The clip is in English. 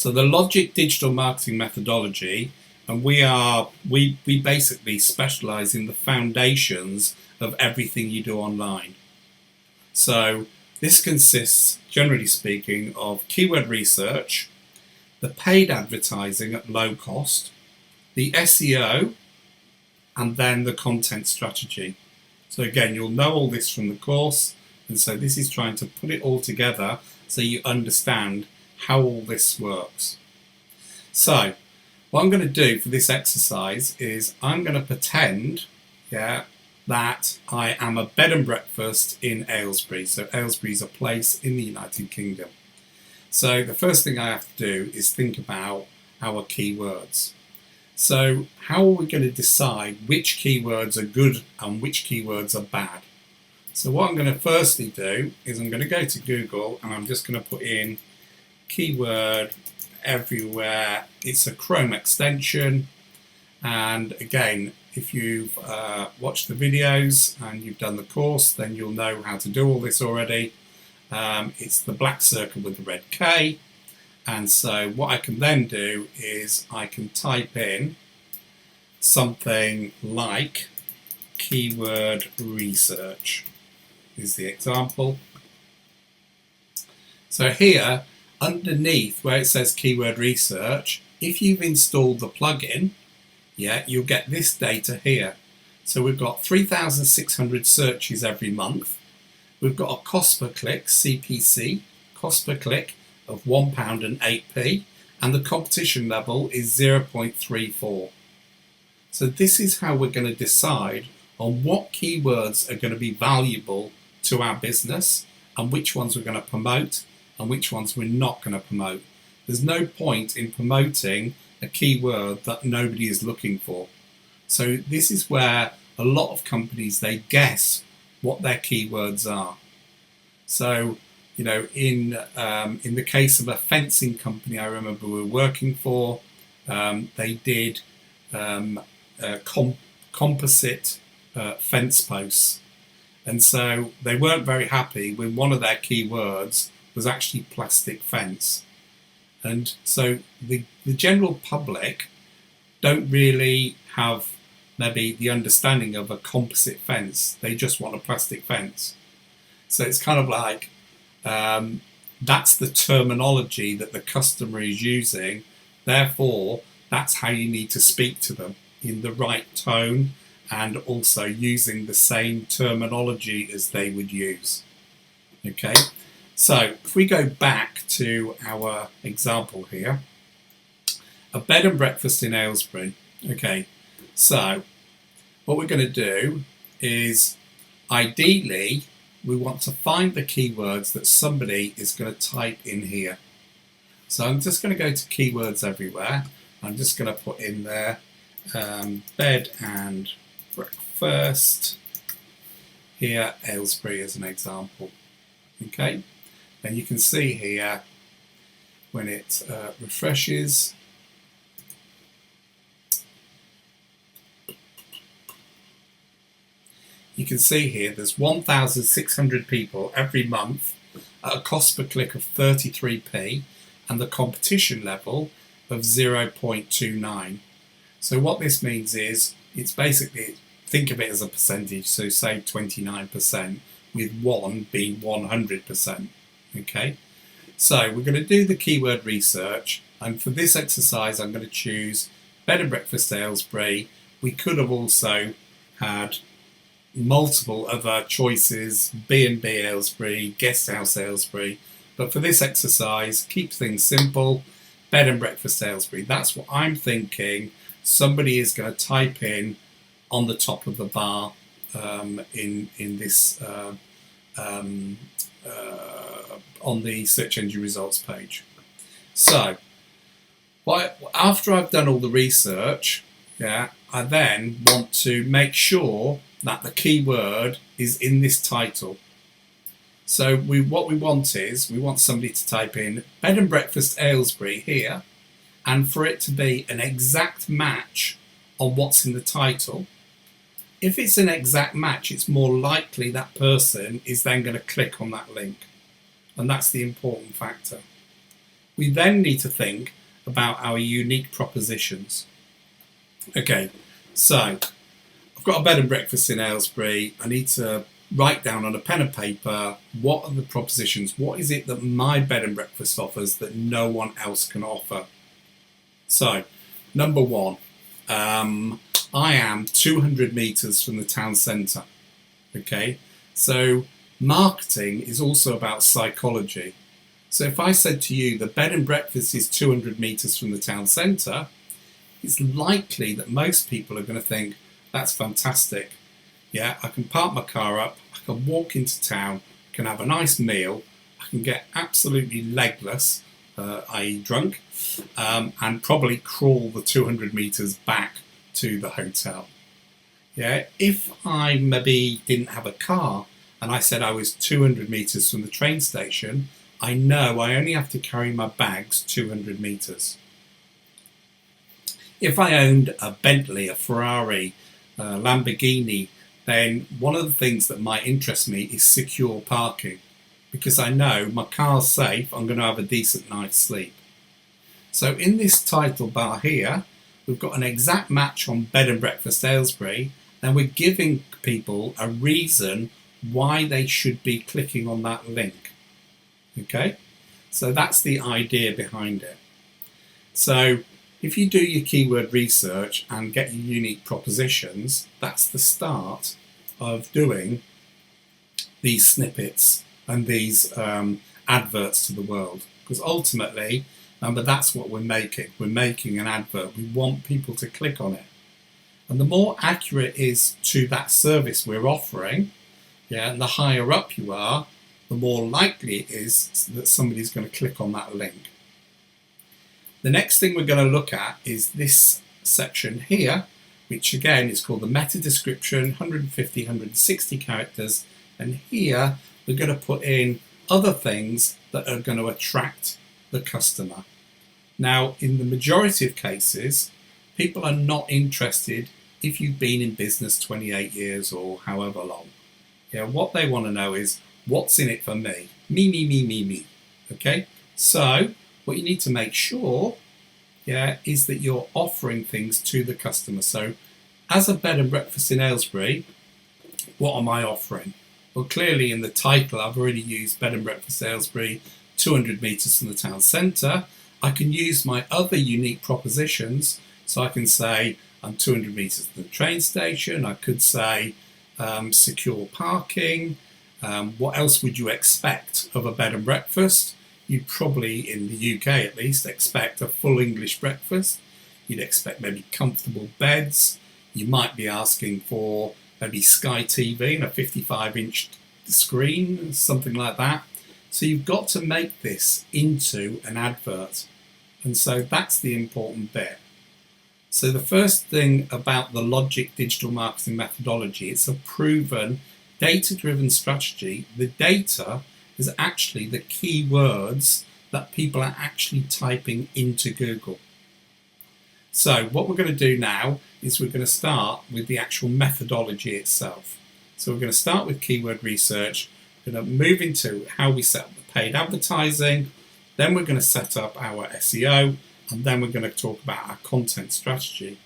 So the Logic digital marketing methodology, and we basically specialize in the foundations of everything you do online. So this consists, generally speaking, of keyword research, the paid advertising at low cost, the SEO, and then the content strategy. So again, you'll know all this from the course, and so this is trying to put it all together so you understand how all this works. So what I'm going to do for this exercise is I'm going to pretend that I am a bed and breakfast in Aylesbury. So Aylesbury is a place in the United Kingdom. So the first thing I have to do is think about our keywords. So how are we going to decide which keywords are good and which keywords are bad? So what I'm going to firstly do is I'm going to go to Google and I'm just going to put in keyword everywhere. It's a Chrome extension, and again, if you've watched the videos and you've done the course, then you'll know how to do all this already. It's the black circle with the red K, and so what I can then do is I can type in something like keyword research is the example. So here underneath where it says keyword research, if you've installed the plugin, you'll get this data here. So we've got 3,600 searches every month. We've got a cost per click, CPC, cost per click of £1.08, and the competition level is 0.34. So this is how we're going to decide on what keywords are going to be valuable to our business and which ones we're going to promote and which ones we're not going to promote. There's no point in promoting a keyword that nobody is looking for. So this is where a lot of companies, they guess what their keywords are. So, you know, in the case of a fencing company I remember we were working for, they did composite fence posts. And so they weren't very happy when one of their keywords was actually plastic fence. And so the general public don't really have maybe the understanding of a composite fence. They just want a plastic fence. So it's kind of like that's the terminology that the customer is using. Therefore, that's how you need to speak to them, in the right tone and also using the same terminology as they would use. Okay. So if we go back to our example here, a bed and breakfast in Aylesbury. Okay, so what we're going to do is ideally we want to find the keywords that somebody is going to type in here. So I'm just going to go to keywords everywhere. I'm just going to put in there bed and breakfast here, Aylesbury as an example. Okay. And you can see here when it refreshes, you can see here there's 1,600 people every month at a cost per click of 33p and the competition level of 0.29. So what this means is it's basically, think of it as a percentage, so say 29%, with 1 being 100%. Okay, so we're going to do the keyword research, and for this exercise I'm going to choose bed and breakfast Aylesbury. We could have also had multiple other choices, B&B Aylesbury, guest house Aylesbury, but for this exercise keep things simple, bed and breakfast Aylesbury. That's what I'm thinking somebody is going to type in on the top of the bar in this on the search engine results page. So after I've done all the research, I then want to make sure that the keyword is in this title. So what we want is we want somebody to type in bed and breakfast Aylesbury here, and for it to be an exact match on what's in the title. If it's an exact match, it's more likely that person is then going to click on that link. And that's the important factor. We then need to think about our unique propositions. Okay, so I've got a bed and breakfast in Aylesbury. I need to write down on a pen and paper, what are the propositions? What is it that my bed and breakfast offers that no one else can offer? So, number one, I am 200 metres from the town centre. Okay, so marketing is also about psychology. So if I said to you the bed and breakfast is 200 metres from the town centre, it's likely that most people are going to think, that's fantastic. Yeah, I can park my car up, I can walk into town, I can have a nice meal, I can get absolutely legless, i.e. drunk, and probably crawl the 200 metres back to the hotel. Yeah, if I maybe didn't have a car and I said I was 200 metres from the train station, I know I only have to carry my bags 200 metres. If I owned a Bentley, a Ferrari, a Lamborghini, then one of the things that might interest me is secure parking, because I know my car's safe, I'm going to have a decent night's sleep. So in this title bar here, we've got an exact match on Bed and Breakfast Aylesbury, and we're giving people a reason why they should be clicking on that link. Okay, so that's the idea behind it. So if you do your keyword research and get your unique propositions, that's the start of doing these snippets and these adverts to the world. Because ultimately, remember, that's what we're making. We're making an advert. We want people to click on it. And the more accurate it is to that service we're offering, yeah, and the higher up you are, the more likely it is that somebody's going to click on that link. The next thing we're going to look at is this section here, which again is called the meta description, 150, 160 characters. And here we're going to put in other things that are going to attract the customer. Now, in the majority of cases, people are not interested if you've been in business 28 years or however long. Yeah, what they want to know is, what's in it for me? Me, me, me, me, me. Okay? So, what you need to make sure, yeah, is that you're offering things to the customer. So, as a bed and breakfast in Aylesbury, what am I offering? Well, clearly in the title, I've already used Bed and Breakfast Aylesbury, 200 metres from the town centre. I can use my other unique propositions. So I can say I'm 200 metres from the train station. I could say secure parking. What else would you expect of a bed and breakfast? You'd probably, in the UK at least, expect a full English breakfast. You'd expect maybe comfortable beds. You might be asking for maybe Sky TV and a 55-inch screen, something like that. So you've got to make this into an advert. And so that's the important bit. So the first thing about the Logic digital marketing methodology, it's a proven data-driven strategy. The data is actually the keywords that people are actually typing into Google. So what we're going to do now is we're going to start with the actual methodology itself. So we're going to start with keyword research, we're going to move into how we set up the paid advertising, then we're going to set up our SEO, and then we're going to talk about our content strategy.